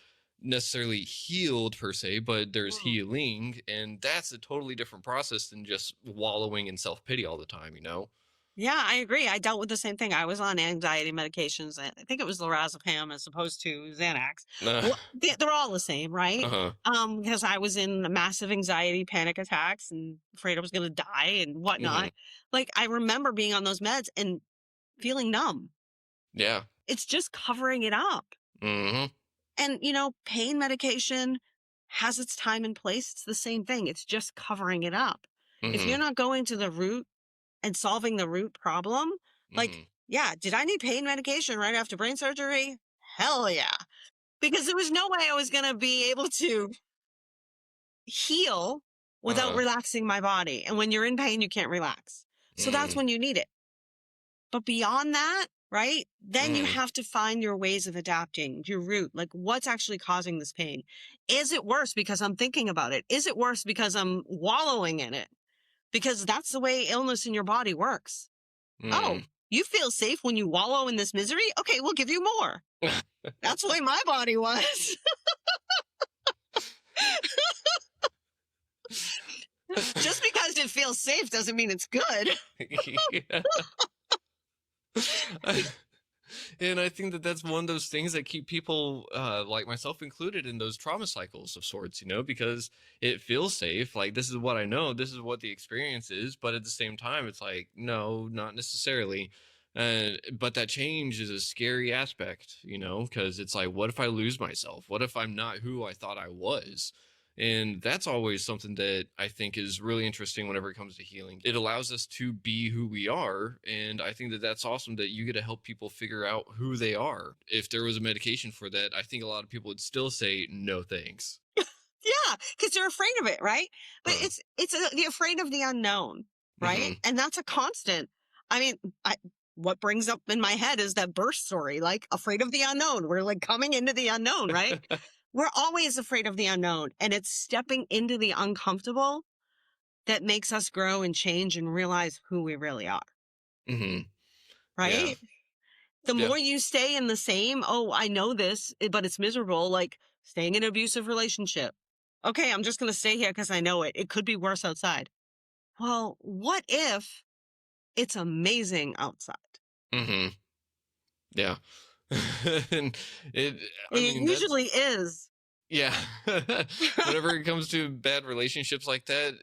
S2: necessarily healed per se, but there's
S1: Mm.
S2: healing, and that's a totally different process than just wallowing in self-pity all the time, you know?
S1: Yeah, I agree. I dealt with the same thing. I was on anxiety medications. I think it was lorazepam as opposed to Xanax.
S2: Uh,
S1: They're all the same, right?
S2: uh-huh.
S1: Because I was in massive anxiety, panic attacks, and afraid I was going to die and
S2: Mhm.
S1: whatnot. Like I remember being on those meds and feeling numb.
S2: Yeah.
S1: It's just covering it up.
S2: Mhm.
S1: And pain medication has its time and place. It's the same thing. It's just covering it up. If you're
S2: Mhm.
S1: not going to the root and solving the root problem, like,
S2: Mhm.
S1: yeah, did I need pain medication right after brain surgery? Hell yeah. Because there was no way I was going to be able to heal without
S2: Uh-huh.
S1: relaxing my body. And when you're in pain, you can't relax. So that's
S2: Mm.
S1: when you need it. But beyond that, right? Then you
S2: Mhm.
S1: have to find your ways of adapting, your root. Like, what's actually causing this pain? Is it worse because I'm thinking about it? Is it worse because I'm wallowing in it? Because that's the way illness in your body works. Oh,
S2: Mm.
S1: you feel safe when you wallow in this misery? Okay, we'll give you more. That's the way my body was. Just because it feels safe doesn't mean it's good.
S2: Yeah. And I think that that's one of those things that keep people, like myself included, in those trauma cycles of sorts, you know, because it feels safe. Like, this is what I know, this is what the experience is. But at the same time, it's like, no, not necessarily. But that change is a scary aspect, you know, because it's like, what if I lose myself? What if I'm not who I thought I was? And that's always something that I think is really interesting whenever it comes to healing. It allows us to be who we are. And I think that that's awesome that you get to help people figure out who they are. If there was a medication for that, I think a lot of people would still say no thanks.
S1: Yeah, because they're afraid of it, right? But
S2: Uh,
S1: it's the afraid of the unknown, right?
S2: mm-hmm.
S1: And that's a constant. I mean, what brings up in my head is that birth story, like afraid of the unknown. We're like coming into the unknown, right? We're always afraid of the unknown, and it's stepping into the uncomfortable that makes us grow and change and realize who we really are,
S2: Mm-hmm. Yeah.
S1: right? The
S2: Yeah.
S1: more you stay in the same, oh, I know this, but it's miserable, like staying in an abusive relationship. Okay, I'm just going to stay here because I know it. It could be worse outside. Well, what if it's amazing outside?
S2: Mm-hmm. Yeah. And it, I
S1: It
S2: mean, that's,
S1: usually is.
S2: yeah. Whenever it comes to bad relationships like that,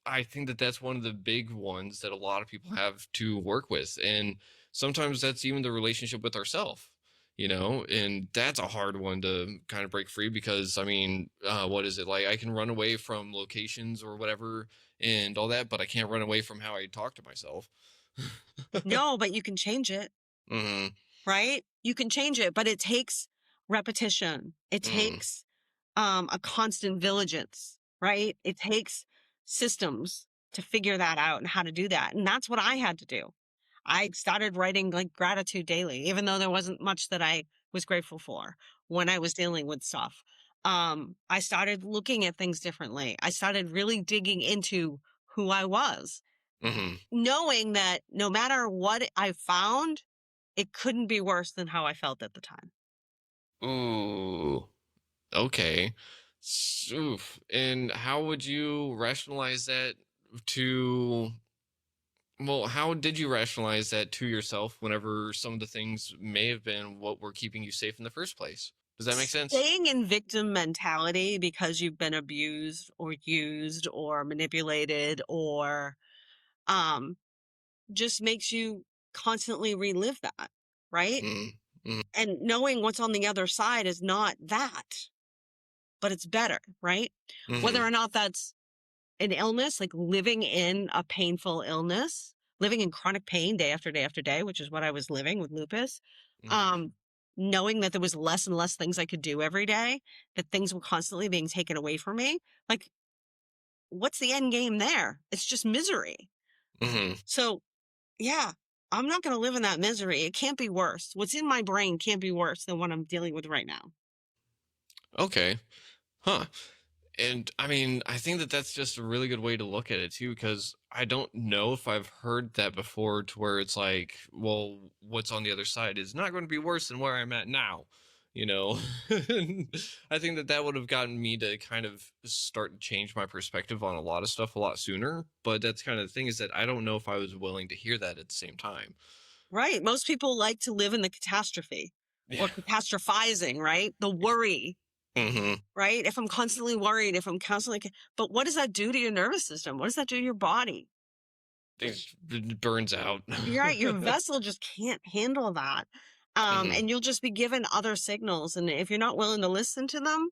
S2: I think that that's one of the big ones that a lot of people have to work with. And sometimes that's even the relationship with ourselves, you know, and that's a hard one to kind of break free because, I mean, what is it like? I can run away from locations or whatever and all that, but I can't run away from how I talk to myself.
S1: No, but you can change it,
S2: Hmm.
S1: right? You can change it, but it takes repetition. It
S2: Hmm.
S1: takes a constant vigilance, right? It takes systems to figure that out and how to do that. And that's what I had to do. I started writing like gratitude daily, even though there wasn't much that I was grateful for when I was dealing with stuff. I started looking at things differently. I started really digging into who I was,
S2: Hmm.
S1: knowing that no matter what I found, it couldn't be worse than how I felt at the time.
S2: Ooh. Okay. Oof. And how would you rationalize that to, well, how did you rationalize that to yourself whenever some of the things may have been what were keeping you safe in the first place? Does that make sense?
S1: Staying in victim mentality because you've been abused or used or manipulated or um just makes you constantly relive that, right?
S2: Mm, mm,
S1: And knowing what's on the other side is not that, but it's better, right? Whether
S2: mm-hmm,
S1: or not that's an illness, like living in a painful illness, living in chronic pain day after day after day, which is what I was living with lupus.
S2: mm-hmm,
S1: Um, knowing that there was less and less things I could do every day, that things were constantly being taken away from me. Like, what's the end game there? It's just misery.
S2: mm-hmm.
S1: So, yeah, I'm not going to live in that misery. It can't be worse. What's in my brain can't be worse than what I'm dealing with right now.
S2: Okay. Huh. And I mean, I think that that's just a really good way to look at it too, because I don't know if I've heard that before to where it's like, well, what's on the other side is not going to be worse than where I'm at now. you know. I think that that would have gotten me to kind of start to change my perspective on a lot of stuff a lot sooner, but that's kind of the thing, is that I don't know if I was willing to hear that at the same time.
S1: Right. Most people like to live in the catastrophe or
S2: Yeah.
S1: catastrophizing, right? The worry,
S2: Hmm.
S1: right? If I'm constantly worried, if I'm constantly, but what does that do to your nervous system? What does that do to your body?
S2: It burns out.
S1: You're right. Your vessel just can't handle that.
S2: Hmm.
S1: And you'll just be given other signals. And if you're not willing to listen to them,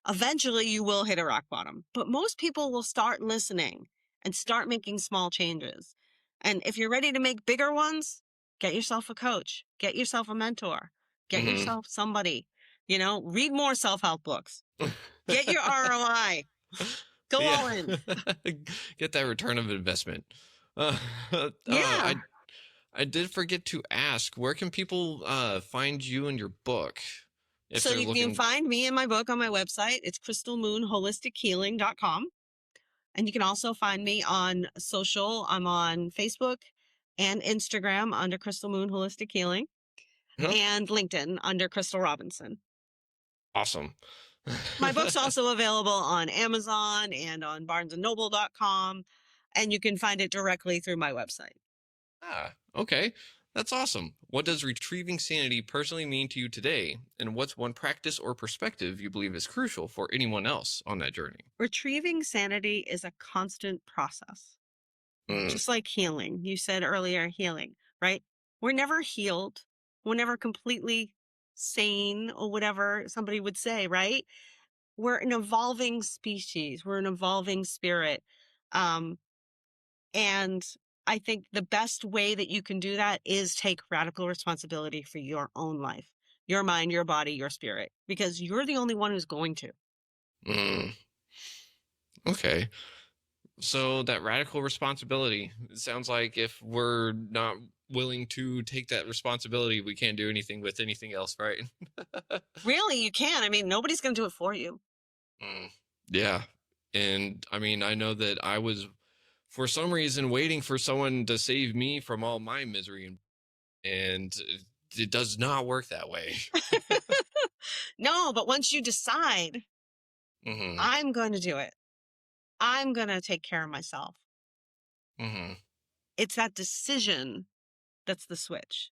S1: eventually you will hit a rock bottom. But most people will start listening and start making small changes. And if you're ready to make bigger ones, get yourself a coach, get yourself a mentor, get
S2: Hmm.
S1: yourself somebody, read more self-help books, get your ROI, go
S2: Yeah.
S1: all in.
S2: Get that return of investment. Uh,
S1: Yeah.
S2: I did forget to ask, where can people find you and your book if
S1: So
S2: they're
S1: you can
S2: looking?
S1: find me and my book on my website. It's crystalmoonholistichealing.com. And you can also find me on social. I'm on Facebook and Instagram under Crystal Moon Holistic Healing
S2: Huh?
S1: and LinkedIn under Crystal Robinson.
S2: Awesome.
S1: My book's also available on Amazon and on barnesandnoble.com. And you can find it directly through my website.
S2: Okay. That's awesome. What does retrieving sanity personally mean to you today? And what's one practice or perspective you believe is crucial for anyone else on that journey?
S1: Retrieving sanity is a constant process,
S2: Mm,
S1: just like healing. You said earlier, healing, right? We're never healed. We're never completely sane or whatever somebody would say, right? We're an evolving species. We're an evolving spirit. Um, and I think the best way that you can do that is take radical responsibility for your own life, your mind, your body, your spirit, because you're the only one who's going to.
S2: mm, okay. So that radical responsibility, it sounds like if we're not willing to take that responsibility, we can't do anything with anything else, right?
S1: Really, you can. I mean, nobody's going to do it for you.
S2: Mm, yeah. And I mean, I know that I was, for some reason, waiting for someone to save me from all my misery, and it does not work that way.
S1: No, but once you decide,
S2: Hmm.
S1: I'm going to do it, I'm going to take care of myself.
S2: Hmm.
S1: It's that decision that's the switch.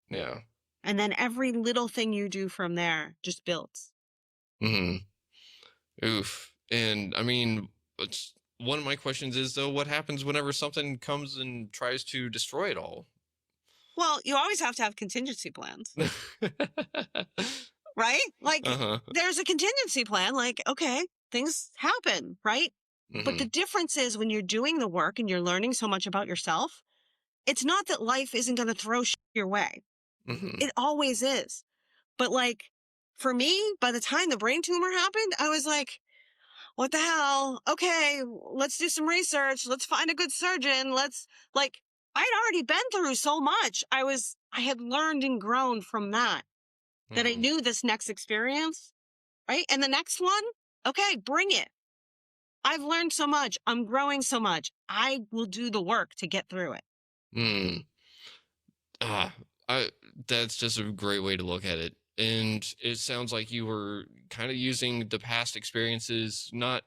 S2: Yeah.
S1: And then every little thing you do from there just builds.
S2: Hmm. Oof. And I mean, it's, one of my questions is, though, what happens whenever something comes and tries to destroy it all?
S1: Well, you always have to have contingency plans, right? Like
S2: Uh-huh.
S1: there's a contingency plan, like, okay, things happen, right? But the
S2: Hmm.
S1: difference is when you're doing the work and you're learning so much about yourself, it's not that life isn't going to throw shit your way.
S2: Hmm.
S1: It always is. But like for me, by the time the brain tumor happened, I was like, what the hell? Okay, let's do some research. Let's find a good surgeon. Like, I'd already been through so much. I had learned and grown from that I
S2: Hmm.
S1: knew this next experience, right? And the next one, okay, bring it. I've learned so much. I'm growing so much. I will do the work to get through it.
S2: Mm. Ah, I that's just a great way to look at it. And it sounds like you were kind of using the past experiences not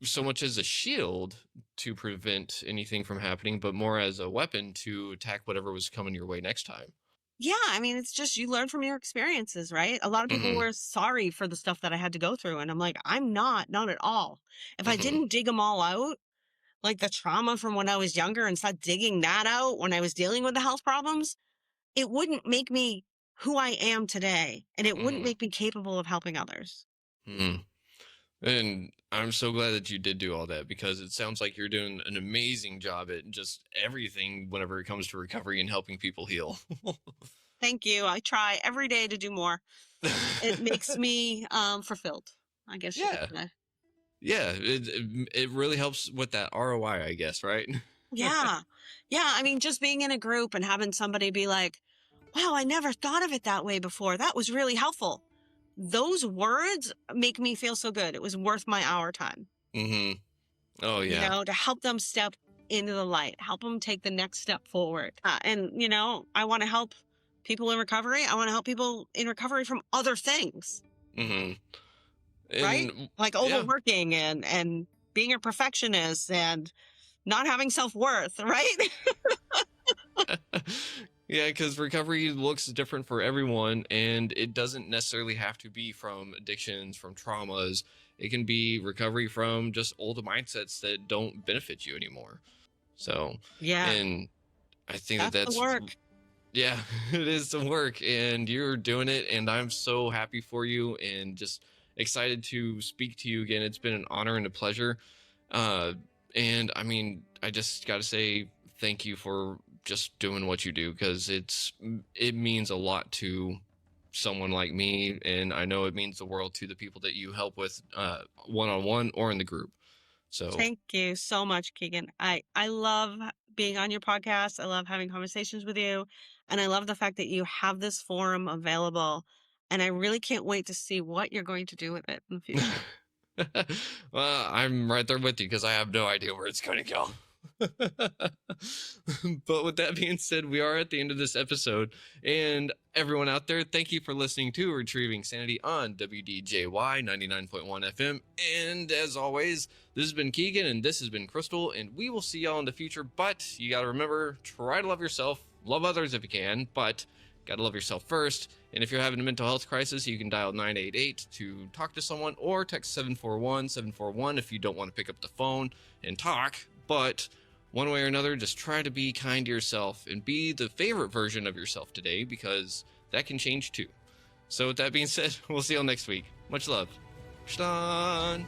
S2: so much as a shield to prevent anything from happening, but more as a weapon to attack whatever was coming your way next time.
S1: Yeah, I mean, it's just you learn from your experiences, right? A lot of people
S2: Hmm.
S1: were sorry for the stuff that I had to go through. And I'm like, I'm not at all. If I
S2: Hmm.
S1: didn't dig them all out, like the trauma from when I was younger and start digging that out when I was dealing with the health problems, it wouldn't make me who I am today. And it wouldn't
S2: Hmm.
S1: make me capable of helping others.
S2: Hmm. And I'm so glad that you did do all that, because it sounds like you're doing an amazing job at just everything whenever it comes to recovery and helping people heal.
S1: Thank you. I try every day to do more. It makes me fulfilled, I guess you could
S2: Yeah.
S1: say.
S2: Yeah, it really helps with that ROI, I guess, right?
S1: Yeah. Yeah. I mean, just being in a group and having somebody be like, wow, I never thought of it that way before. That was really helpful. Those words make me feel so good. It was worth my hour time,
S2: Hmm. Oh yeah.
S1: to help them step into the light, help them take the next step forward. And I want to help people in recovery. I want to help people in recovery from other things,
S2: Hmm.
S1: right?
S2: And
S1: Like
S2: yeah.
S1: overworking and being a perfectionist and not having self-worth, right?
S2: Yeah, because recovery looks different for everyone, and it doesn't necessarily have to be from addictions, from traumas. It can be recovery from just old mindsets that don't benefit you anymore. So,
S1: Yeah,
S2: and I think that
S1: that's the
S2: that's,
S1: work.
S2: yeah, it is some work, and you're doing it, and I'm so happy for you, and just excited to speak to you again. It's been an honor and a pleasure. Uh, and I mean, I just got to say thank you for just doing what you do, because it means a lot to someone like me, and I know it means the world to the people that you help with, one on one or in the group. So
S1: Thank you so much, Keegan. I love being on your podcast. I love having conversations with you, and I love the fact that you have this forum available. And I really can't wait to see what you're going to do with it in the future.
S2: well, I'm right there with you, because I have no idea where it's going to go. But with that being said, we are at the end of this episode. And everyone out there, thank you for listening to Retrieving Sanity on WDJY 99.1 FM. And as always, this has been Keegan, and this has been Crystal, and we will see y'all in the future. But you got to remember, try to love yourself, love others if you can, but got to love yourself first. And if you're having a mental health crisis, you can dial 988 to talk to someone, or text 741-741 if you don't want to pick up the phone and talk. But one way or another, just try to be kind to yourself and be the favorite version of yourself today, because that can change too. So with that being said, we'll see y'all next week. Much love. Stan.